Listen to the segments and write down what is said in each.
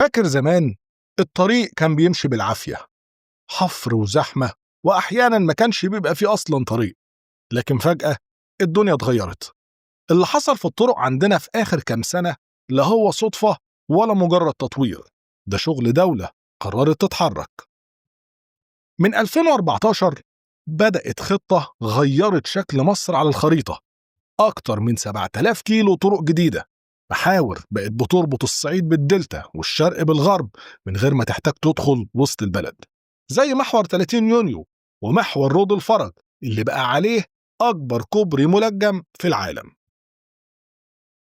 فاكر زمان الطريق كان بيمشي بالعافية، حفر وزحمة، وأحيانا ما كانش بيبقى فيه أصلا طريق. لكن فجأة الدنيا اتغيرت. اللي حصل في الطرق عندنا في آخر كام سنة لا هو صدفة ولا مجرد تطوير، ده شغل دولة قررت تتحرك. من 2014 بدأت خطة غيرت شكل مصر على الخريطة. أكتر من 7000 كيلو طرق جديدة، محاور بقت بتربط الصعيد بالدلتا والشرق بالغرب من غير ما تحتاج تدخل وسط البلد، زي محور 30 يونيو ومحور رود الفرج اللي بقى عليه أكبر كوبري ملجم في العالم.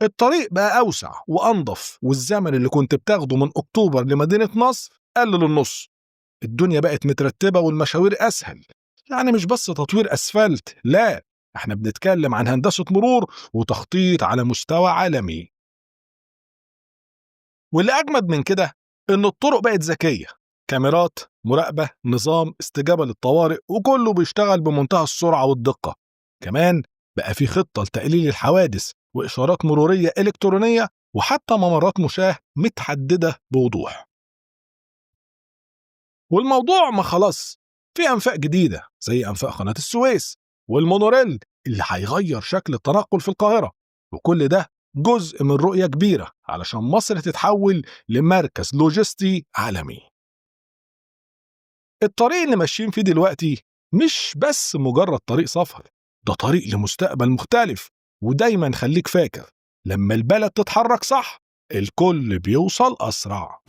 الطريق بقى أوسع وأنظف، والزمن اللي كنت بتاخده من أكتوبر لمدينة نصر قل للنص. الدنيا بقت مترتبة والمشاوير أسهل. يعني مش بس تطوير أسفلت، لا، احنا بنتكلم عن هندسة مرور وتخطيط على مستوى عالمي. واللي أجمد من كده إن الطرق بقت ذكية، كاميرات مراقبة، نظام استجابة للطوارئ، وكله بيشتغل بمنتهى السرعة والدقة. كمان بقى في خطة لتقليل الحوادث وإشارات مرورية إلكترونية، وحتى ممرات مشاة متحددة بوضوح. والموضوع ما خلاص، في أنفاق جديدة زي أنفاق قناة السويس والمونوريل اللي هيغير شكل التنقل في القاهرة. وكل ده جزء من رؤية كبيرة علشان مصر تتحول لمركز لوجستي عالمي. الطريق اللي ماشيين فيه دلوقتي مش بس مجرد طريق سفر، ده طريق لمستقبل مختلف. ودايما خليك فاكر، لما البلد تتحرك صح الكل بيوصل أسرع.